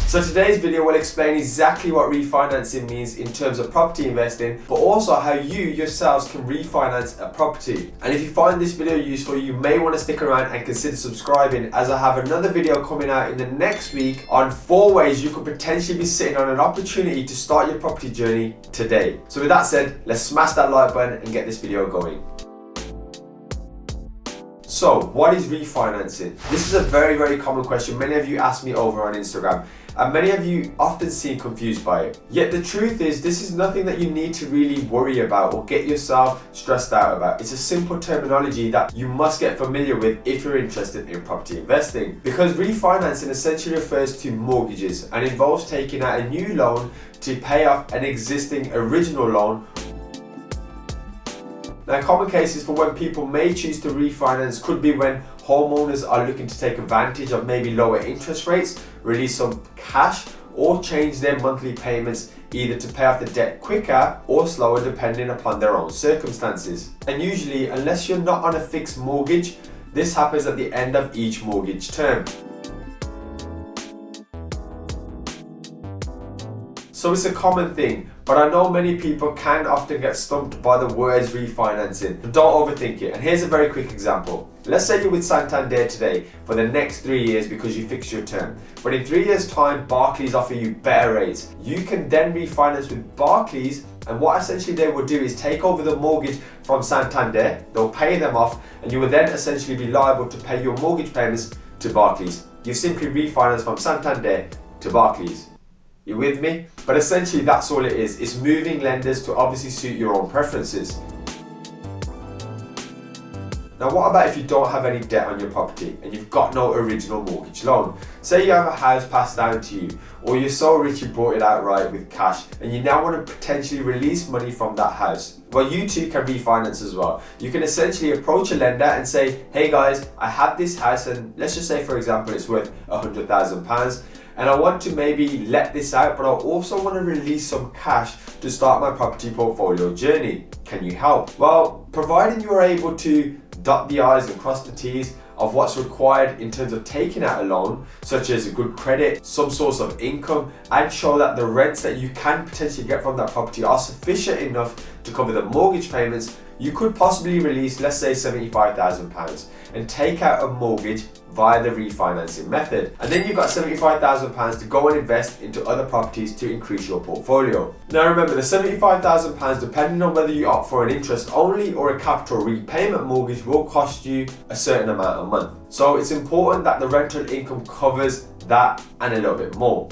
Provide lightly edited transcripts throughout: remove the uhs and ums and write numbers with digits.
So today's video will explain exactly what refinancing means in terms of property investing, but also how you yourselves can refinance a property. And if you find this video useful, you may want to stick around and consider subscribing, as I have another video coming out in the next week on 4 ways you could potentially be sitting on an opportunity to start your property journey today. So with that said, let's smash that like button and get this video going. So, what is refinancing? This is a very common question many of you ask me over on Instagram, and many of you often seem confused by it. Yet the truth is, this is nothing that you need to really worry about or get yourself stressed out about. It's a simple terminology that you must get familiar with if you're interested in property investing. Because refinancing essentially refers to mortgages and involves taking out a new loan to pay off an existing original loan. Now, common cases for when people may choose to refinance could be when homeowners are looking to take advantage of maybe lower interest rates, release some cash, or change their monthly payments either to pay off the debt quicker or slower depending upon their own circumstances. And usually, unless you're not on a fixed mortgage, this happens at the end of each mortgage term. So it's a common thing, but I know many people can often get stumped by the words refinancing. But don't overthink it. And here's a very quick example. Let's say you're with Santander today for the next 3 years because you fixed your term. But in 3 years' time, Barclays offer you better rates. You can then refinance with Barclays, and what essentially they will do is take over the mortgage from Santander, they'll pay them off, and you will then essentially be liable to pay your mortgage payments to Barclays. You've simply refinanced from Santander to Barclays. You with me? But essentially that's all it is. It's moving lenders to obviously suit your own preferences. Now, what about if you don't have any debt on your property and you've got no original mortgage loan? Say you have a house passed down to you, or you're so rich you bought it outright with cash and you now want to potentially release money from that house. Well, you too can refinance as well. You can essentially approach a lender and say, hey guys, I have this house and let's just say for example it's worth £100,000 and I want to maybe let this out, but I also want to release some cash to start my property portfolio journey. Can you help? Well, providing you are able to dot the I's and cross the T's of what's required in terms of taking out a loan, such as a good credit, some source of income, and show that the rents that you can potentially get from that property are sufficient enough to cover the mortgage payments, you could possibly release, let's say £75,000 and take out a mortgage via the refinancing method. And then you've got £75,000 to go and invest into other properties to increase your portfolio. Now remember, the £75,000, depending on whether you opt for an interest only or a capital repayment mortgage, will cost you a certain amount a month. So it's important that the rental income covers that and a little bit more.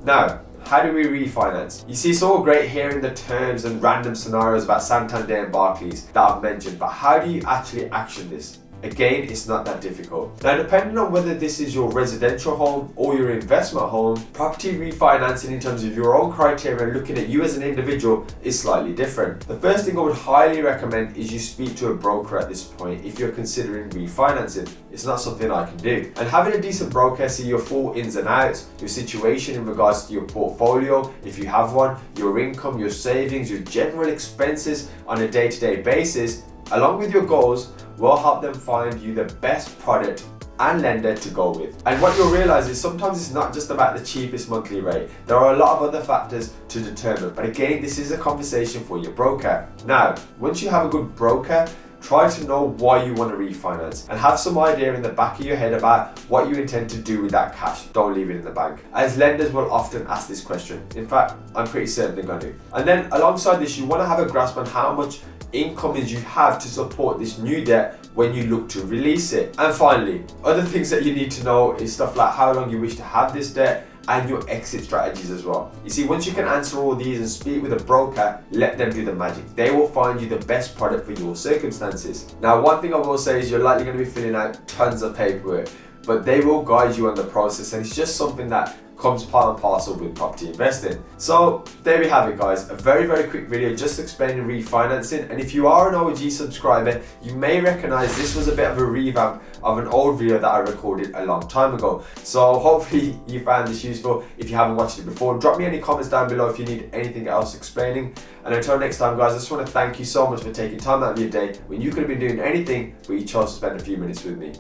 Now, how do we refinance? You see, it's all great hearing the terms and random scenarios about Santander and Barclays that I've mentioned, but how do you actually action this? Again, it's not that difficult. Now, depending on whether this is your residential home or your investment home, property refinancing in terms of your own criteria and looking at you as an individual is slightly different. The first thing I would highly recommend is you speak to a broker at this point if you're considering refinancing. It's not something I can do. And having a decent broker see your full ins and outs, your situation in regards to your portfolio, if you have one, your income, your savings, your general expenses on a day-to-day basis, along with your goals, will help them find you the best product and lender to go with. And what you'll realize is sometimes it's not just about the cheapest monthly rate. There are a lot of other factors to determine, but again, this is a conversation for your broker. Now, once you have a good broker, try to know why you want to refinance and have some idea in the back of your head about what you intend to do with that cash. Don't leave it in the bank, as lenders will often ask this question. In fact, I'm pretty certain they're going to. And then alongside this, you want to have a grasp on how much income is you have to support this new debt when you look to release it. And finally, other things that you need to know is stuff like how long you wish to have this debt and your exit strategies as well. You see, once you can answer all these and speak with a broker, let them do the magic. They will find you the best product for your circumstances. Now, one thing I will say is you're likely going to be filling out tons of paperwork, but they will guide you on the process, and it's just something that comes part and parcel with property investing. So there we have it, guys. A very quick video just explaining refinancing. And if you are an OG subscriber, you may recognize this was a bit of a revamp of an old video that I recorded a long time ago. So hopefully you found this useful. If you haven't watched it before, drop me any comments down below if you need anything else explaining. And until next time, guys, I just want to thank you so much for taking time out of your day when you could have been doing anything, but you chose to spend a few minutes with me.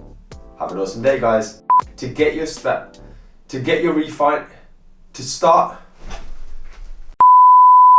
Have an awesome day, guys. To get your refi, to start